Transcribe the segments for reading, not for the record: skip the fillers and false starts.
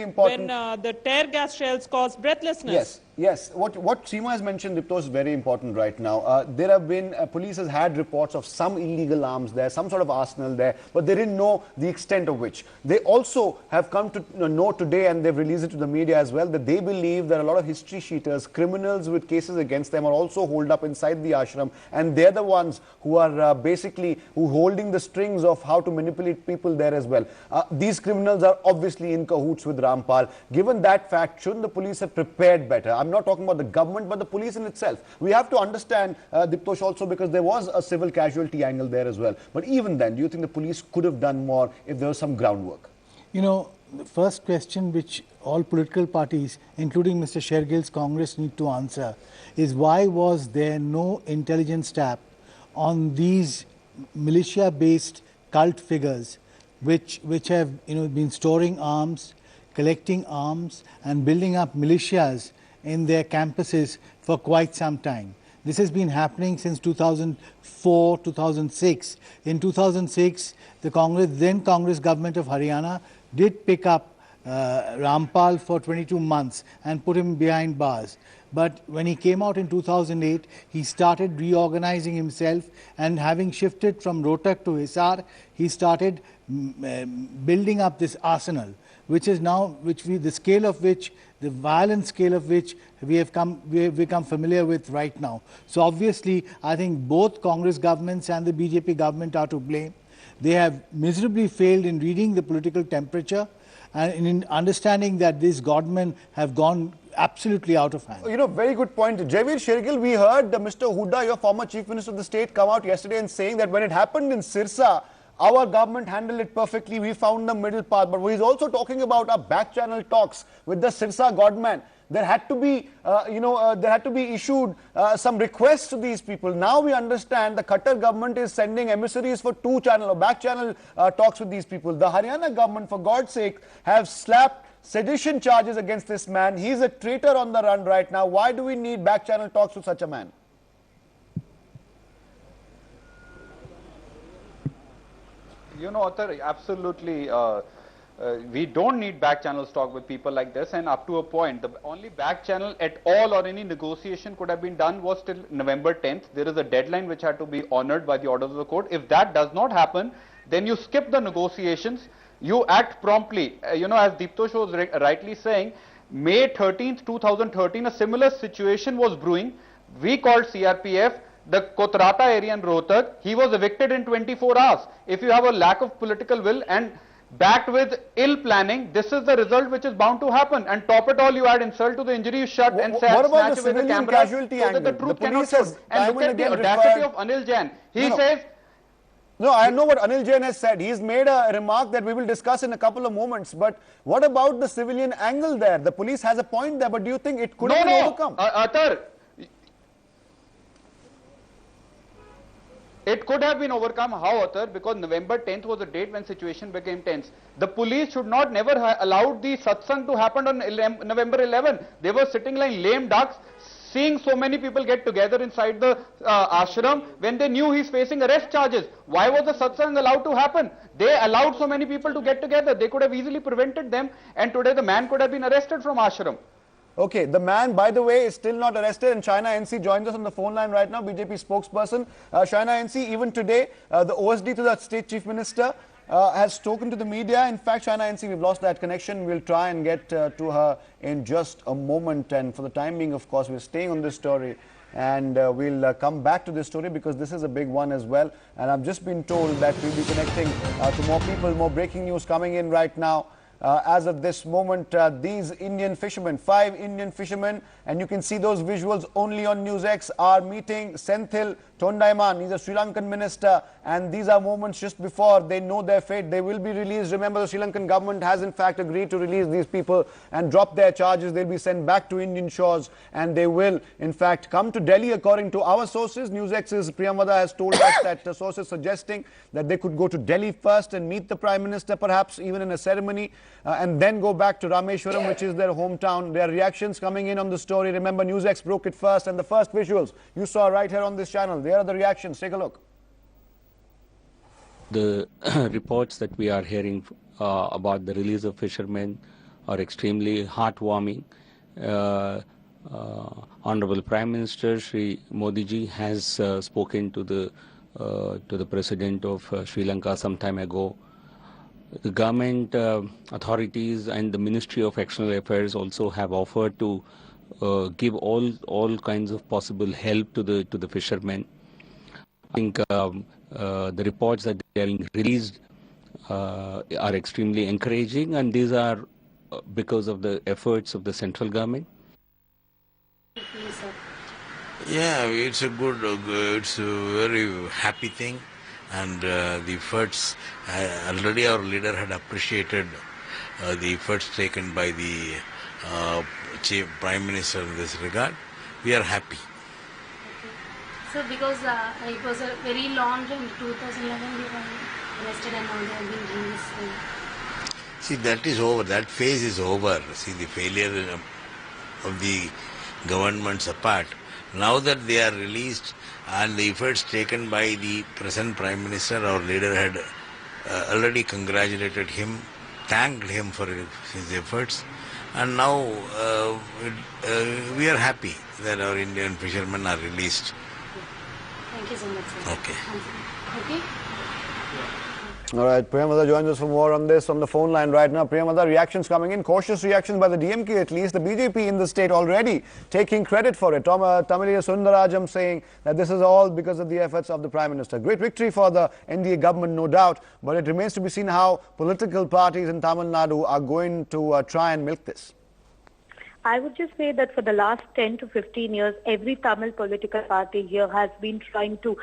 When the tear gas shells caused breathlessness. Yes. What Seema has mentioned, Dipto, is very important right now. There have been, police has had reports of some illegal arms there, some sort of arsenal there, but they didn't know the extent of which. They also have come to know today, and they've released it to the media as well, that they believe there are a lot of history sheeters, criminals with cases against them are also holed up inside the ashram, and they're the ones who are basically holding the strings of how to manipulate people there as well. These criminals are obviously in cahoots with Rampal. Given that fact, shouldn't the police have prepared better? I'm not talking about the government, but the police in itself. We have to understand, Diptosh, also because there was a civil casualty angle there as well. But even then, do you think the police could have done more if there was some groundwork? You know, the first question which all political parties, including Mr. Shergill's Congress, need to answer is why was there no intelligence tap on these militia-based cult figures which have been storing arms, collecting arms and building up militias in their campuses for quite some time. This has been happening since 2004, 2006. In 2006, the then Congress government of Haryana did pick up Rampal for 22 months and put him behind bars. But when he came out in 2008, he started reorganizing himself, and having shifted from Rohtak to Hisar, he started building up this arsenal, which is now, the scale of which, the violent scale of which we have become familiar with right now. So obviously, I think both Congress governments and the BJP government are to blame. They have miserably failed in reading the political temperature and in understanding that these godmen have gone absolutely out of hand. Very good point. Jaiveer Shergill, we heard Mr. Hooda, your former Chief Minister of the state, come out yesterday and saying that when it happened in Sirsa, our government handled it perfectly. We found the middle path. But he's also talking about our back channel talks with the Sirsa godman. There had to be, issued some requests to these people. Now we understand the Qatar government is sending emissaries for two-channel or back-channel talks with these people. The Haryana government, for God's sake, have slapped sedition charges against this man. He's a traitor on the run right now. Why do we need back-channel talks with such a man? Athar, absolutely. We don't need back channels talk with people like this, and up to a point. The only back channel at all or any negotiation could have been done was till November 10th. There is a deadline which had to be honored by the orders of the court. If that does not happen, then you skip the negotiations, you act promptly. As Deeptosh was rightly saying, May 13th, 2013, a similar situation was brewing. We called CRPF. The Kotrata area in Rohtak, he was evicted in 24 hours. If you have a lack of political will and backed with ill planning, this is the result which is bound to happen. And top it all, you add insult to the injury, you shut and what about the away the camera casualty so angle? that the truth cannot has shoot. And look at the audacity of Anil Jain. He says... No, I know what Anil Jain has said. He's made a remark that we will discuss in a couple of moments. But what about the civilian angle there? The police has a point there, but do you think it could have been overcome? Athar, it could have been overcome. How, Athar? Because November 10th was the date when situation became tense. The police should not never allowed the satsang to happen on November 11. They were sitting like lame ducks, seeing so many people get together inside the ashram when they knew he's facing arrest charges. Why was the satsang allowed to happen? They allowed so many people to get together. They could have easily prevented them, and today the man could have been arrested from ashram. Okay, the man, by the way, is still not arrested, and Shaina NC joins us on the phone line right now, BJP spokesperson. Shaina NC, even today, the OSD to the State Chief Minister has spoken to the media. In fact, Shaina NC, we've lost that connection. We'll try and get to her in just a moment. And for the time being, of course, we're staying on this story. And we'll come back to this story because this is a big one as well. And I've just been told that we'll be connecting to more people, more breaking news coming in right now. As of this moment, these Indian fishermen, 5 Indian fishermen, and you can see those visuals only on NewsX, are meeting Senthil Tondaiman. He's a Sri Lankan minister, and these are moments just before they know their fate. They will be released. Remember, the Sri Lankan government has in fact agreed to release these people and drop their charges. They'll be sent back to Indian shores, and they will in fact come to Delhi according to our sources. NewsX's Priyamvada has told us that the sources suggesting that they could go to Delhi first and meet the Prime Minister, perhaps even in a ceremony, and then go back to Rameshwaram, which is their hometown. There are reactions coming in on the story. Remember, NewsX broke it first, and the first visuals you saw right here on this channel. There are the reactions. Take a look. The reports that we are hearing about the release of fishermen are extremely heartwarming. Honorable Prime Minister Shri Modi ji has spoken to the President of Sri Lanka some time ago. The government authorities and the Ministry of External Affairs also have offered to give all kinds of possible help to the fishermen. I think the reports that they are being released are extremely encouraging, and these are because of the efforts of the central government. Yeah, it's a good, it's a very happy thing, and the efforts, already our leader had appreciated the efforts taken by the Chief Prime Minister in this regard. We are happy. Okay. So because it was a very long journey, 2011 we were arrested and now they have been released. See, that is over, that phase is over. See, the failure of the governments apart. Now that they are released and the efforts taken by the present Prime Minister, our leader had already congratulated him, thanked him for his efforts, and now we are happy that our Indian fishermen are released. Thank you so much, sir. Okay. Okay. All right, Priyamada joins us for more on this on the phone line right now. Priyamada, reactions coming in, cautious reactions by the DMK at least. The BJP in the state already taking credit for it. Tamilia Sundarajam saying that this is all because of the efforts of the Prime Minister. Great victory for the NDA government, no doubt, but it remains to be seen how political parties in Tamil Nadu are going to try and milk this. I would just say that for the last 10 to 15 years, every Tamil political party here has been trying to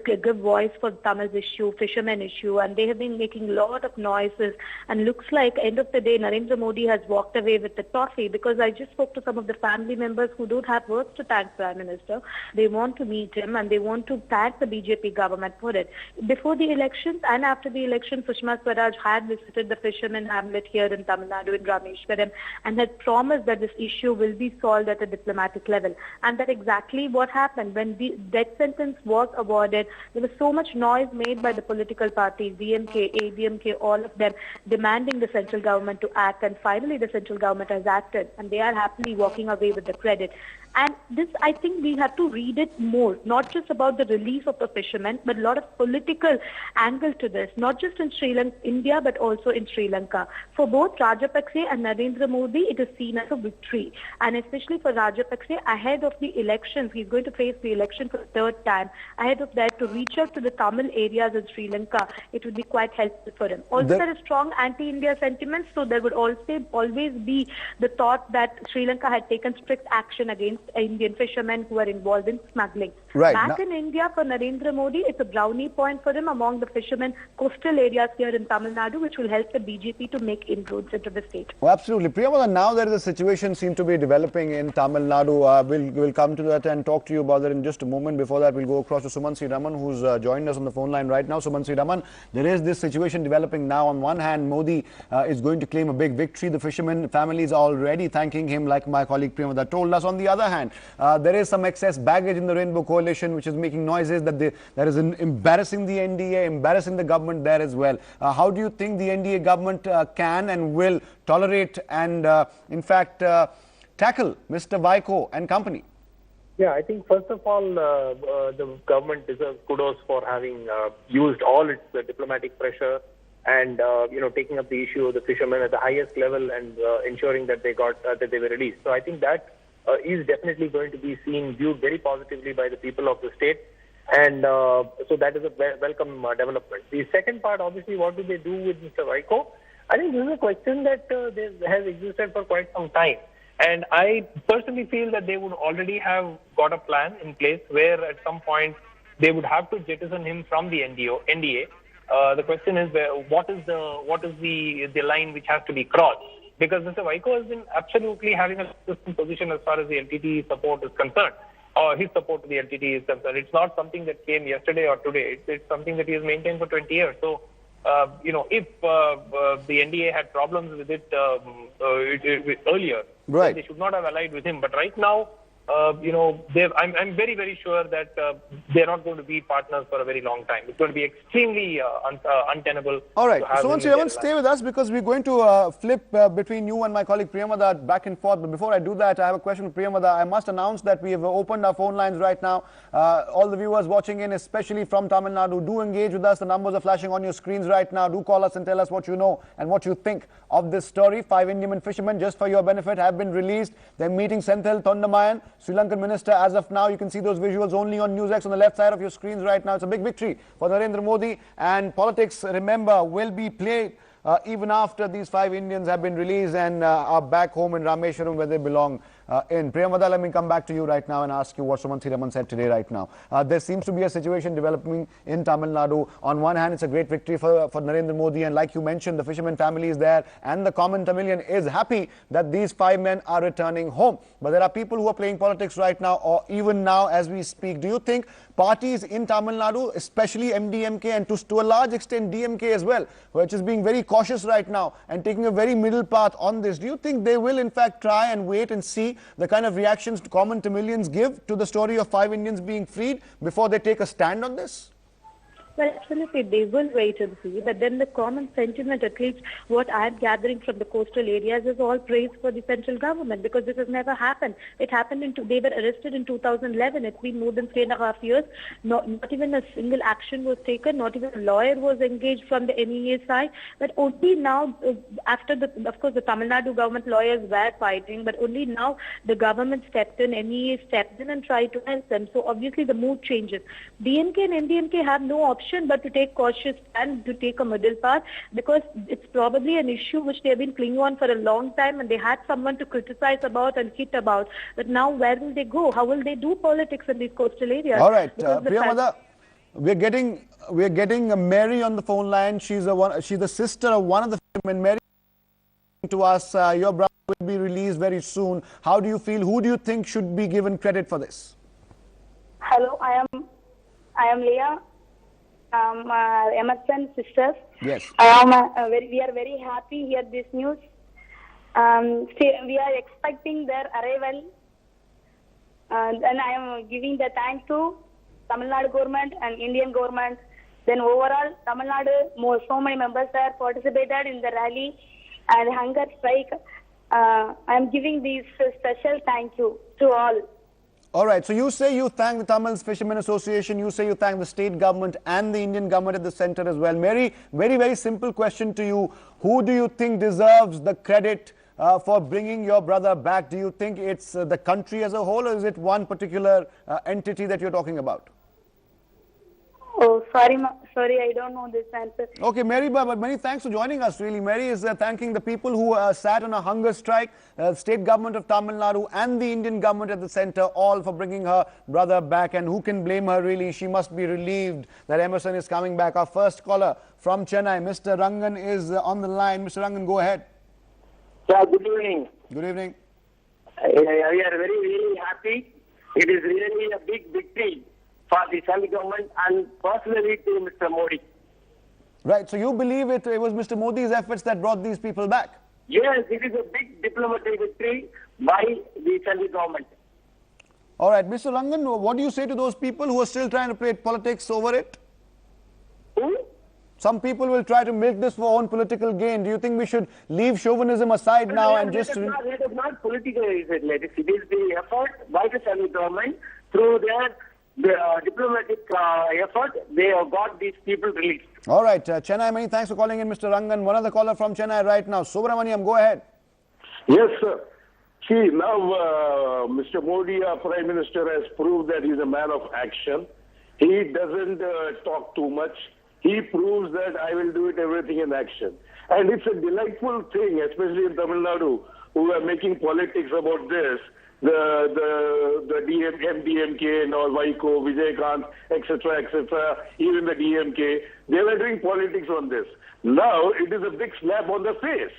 give voice for Tamil's issue, fishermen issue, and they have been making a lot of noises. And looks like, end of the day, Narendra Modi has walked away with the trophy, because I just spoke to some of the family members who don't have words to thank Prime Minister. They want to meet him and they want to thank the BJP government for it. Before the elections and after the election, Sushma Swaraj had visited the fishermen hamlet here in Tamil Nadu in Rameshwaram and had promised that this issue will be solved at a diplomatic level. And that's exactly what happened. When the death sentence was awarded, there was so much noise made by the political parties, DMK, ADMK, all of them, demanding the central government to act. And finally, the central government has acted, and they are happily walking away with the credit. And this, I think we have to read it more, not just about the release of the fishermen, but a lot of political angle to this, not just in Sri Lanka, India, but also in Sri Lanka. For both Rajapakse and Narendra Modi, it is seen as a victory. And especially for Rajapakse, ahead of the elections, he's going to face the election for the third time. Ahead of that, to reach out to the Tamil areas in Sri Lanka, it would be quite helpful for him. Also, there is strong anti-India sentiments, so there would also always be the thought that Sri Lanka had taken strict action against Indian fishermen who are involved in smuggling. Right. Back in India, for Narendra Modi, it's a brownie point for him among the fishermen coastal areas here in Tamil Nadu, which will help the BJP to make inroads into the state. Oh, absolutely. Priyamada, now there is a situation seems to be developing in Tamil Nadu. We'll come to that and talk to you about that in just a moment. Before that, we'll go across to Suman Sriraman, who's joined us on the phone line right now. Suman Sriraman, there is this situation developing now. On one hand, Modi is going to claim a big victory. The fishermen families are already thanking him, like my colleague Priyamada told us. On the other hand, there is some excess baggage in the Rainbow Coalition, which is making noises that that is embarrassing the NDA, embarrassing the government there as well. How do you think the NDA government can and will tolerate and, in fact, tackle Mr. Vaiko and company? Yeah, I think first of all, the government deserves kudos for having used all its diplomatic pressure and taking up the issue of the fishermen at the highest level and ensuring that they got that they were released. So I think that is definitely going to be viewed very positively by the people of the state, and so that is a welcome development. The second part, obviously, what do they do with Mr. Vaiko? I think this is a question that has existed for quite some time. And I personally feel that they would already have got a plan in place where at some point they would have to jettison him from the NDA. The question is, what is the line which has to be crossed? Because Mr. Vaiko has been absolutely having a consistent position as far as the LTT support is concerned, or his support to the LTT is concerned. It's not something that came yesterday or today. It's something that he has maintained for 20 years. So, if the NDA had problems with it earlier, right, they should not have allied with him. But right now, I'm very, very sure that they're not going to be partners for a very long time. It's going to be extremely untenable. All right. So Suman, stay with us because we're going to flip between you and my colleague Priyamada back and forth. But before I do that, I have a question for Priyamada. I must announce that we have opened our phone lines right now. All the viewers watching in, especially from Tamil Nadu, do engage with us. The numbers are flashing on your screens right now. Do call us and tell us what you know and what you think of this story. 5 Indian fishermen, just for your benefit, have been released. They're meeting Senthil Thondamayan, Sri Lankan minister. As of now, you can see those visuals only on NewsX on the left side of your screens right now. It's a big victory for Narendra Modi, and politics, remember, will be played even after these 5 Indians have been released and are back home in Rameshwaram where they belong. In Priyamada, let me come back to you right now and ask you what Suman Raman said today right now. There seems to be a situation developing in Tamil Nadu. On one hand, it's a great victory for Narendra Modi, and like you mentioned, the fisherman family is there and the common Tamilian is happy that these 5 men are returning home. But there are people who are playing politics right now, or even now as we speak. Do you think parties in Tamil Nadu, especially MDMK and to a large extent DMK as well, which is being very cautious right now and taking a very middle path on this, do you think they will in fact try and wait and see the kind of reactions common Tamilians give to the story of 5 Indians being freed before they take a stand on this? Well, absolutely, they will wait and see. But then the common sentiment, at least what I'm gathering from the coastal areas, is all praise for the central government, because this has never happened. It happened they were arrested in 2011. It's been more than 3.5 years. Not even a single action was taken. Not even a lawyer was engaged from the NEA side. But only now, after of course, the Tamil Nadu government lawyers were fighting, but only now the government stepped in, NEA stepped in and tried to help them. So obviously the mood changes. DMK and NDMK have no option but to take cautious stand, to take a middle path, because it's probably an issue which they have been clinging on for a long time, and they had someone to criticize about and hit about. But now where will they go? How will they do politics in these coastal areas? All right, Priyamada, we're getting Mary on the phone line. She's the sister of one of the fishermen. Mary, to us, your brother will be released very soon. How do you feel? Who do you think should be given credit for this? Hello, I am Leah. Emerson sisters. Yes. We are very happy here this news. We are expecting their arrival. And I am giving the thanks to Tamil Nadu government and Indian government. Then overall, Tamil Nadu, so many members have participated in the rally and hunger strike. I am giving this special thank you to all. All right, so you say you thank the Tamil Fishermen Association, you say you thank the state government and the Indian government at the center as well. Mary, very, very simple question to you. Who do you think deserves the credit for bringing your brother back? Do you think it's the country as a whole, or is it one particular entity that you're talking about? Oh, sorry, I don't know this answer. Okay, Mary, but many thanks for joining us, really. Mary is thanking the people who sat on a hunger strike, state government of Tamil Nadu and the Indian government at the center, all for bringing her brother back. And who can blame her, really? She must be relieved that Emerson is coming back. Our first caller from Chennai, Mr. Rangan, is on the line. Mr. Rangan, go ahead. Yeah, good evening. Good evening. We are really happy. It is really a big victory for the central government and personally to Mr. Modi. Right, so you believe it was Mr. Modi's efforts that brought these people back? Yes, it is a big diplomatic victory by the central government. All right, Mr. Rangan, what do you say to those people who are still trying to play politics over it? Who? Some people will try to milk this for own political gain. Do you think we should leave chauvinism aside now and just... It is not political, it is the effort by the central government through their diplomatic effort. They have got these people released. All right, Chennai, many thanks for calling in, Mr. Rangan. One other caller from Chennai right now. Subramaniam, go ahead. Yes, sir. See, now Mr. Modi, our Prime Minister, has proved that he's a man of action. He doesn't talk too much. He proves that I will do it everything in action. And it's a delightful thing, especially in Tamil Nadu, who are making politics about this. The MDMK and all, Vaiko, Vijaykanth, etc., even the DMK, they were doing politics on this. Now it is a big slap on the face.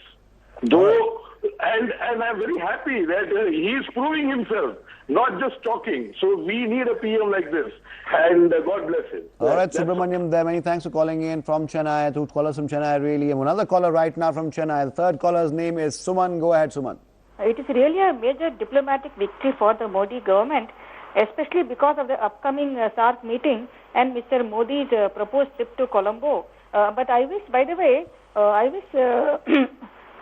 Though, and I'm very happy that he is proving himself, not just talking. So we need a PM like this, and God bless him. All right, Subramaniam, there. Many thanks for calling in from Chennai. Two callers from Chennai, really. And another caller right now from Chennai. The third caller's name is Suman. Go ahead, Suman. it is really a major diplomatic victory for the Modi government, especially because of the upcoming SARC meeting and Mr. Modi's proposed trip to Colombo. But I wish, by the way, Mr.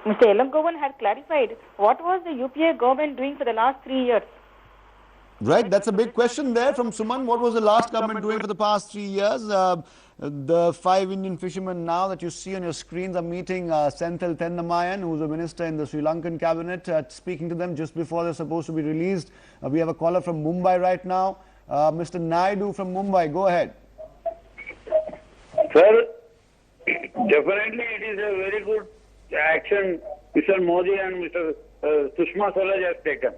Elangovan had clarified what was the UPA government doing for the last 3 years. Right, that's a big question there from Suman. What was the last government doing for the past 3 years? The 5 Indian fishermen now that you see on your screens are meeting Senthil Tendamayan, who's a minister in the Sri Lankan cabinet, speaking to them just before they're supposed to be released. We have a caller from Mumbai right now. Mr. Naidu from Mumbai, go ahead. Sir, definitely it is a very good action Mr. Modi and Mr. Sushma Swaraj has taken.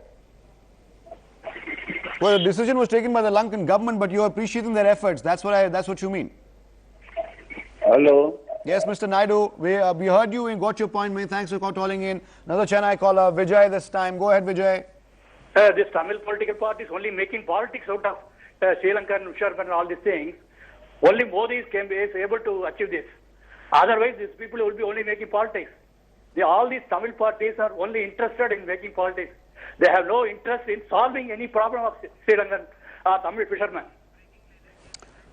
Well, the decision was taken by the Lankan government, but you're appreciating their efforts. That's what you mean. Hello. Yes, Mr. Naidu, we heard you and got your point. Many thanks for calling in. Another Chennai caller, Vijay this time. Go ahead, Vijay. This Tamil political party is only making politics out of Sri Lankan fishermen and all these things. Only Modi is able to achieve this. Otherwise, these people will be only making politics. All these Tamil parties are only interested in making politics. They have no interest in solving any problem of Sri Lankan Tamil fishermen.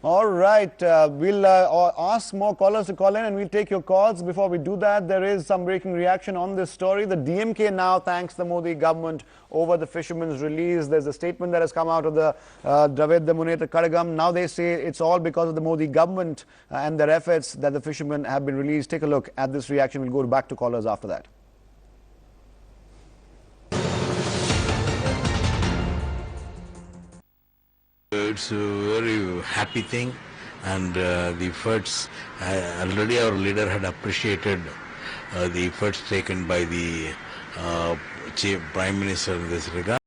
All right, we'll ask more callers to call in and we'll take your calls. Before we do that, there is some breaking reaction on this story. The DMK now thanks the Modi government over the fishermen's release. There's a statement that has come out of the Dravid Muneta Kadagam. Now they say it's all because of the Modi government and their efforts that the fishermen have been released. Take a look at this reaction. We'll go back to callers after that. It's a very happy thing, and the efforts, already our leader had appreciated the efforts taken by the Prime Minister in this regard.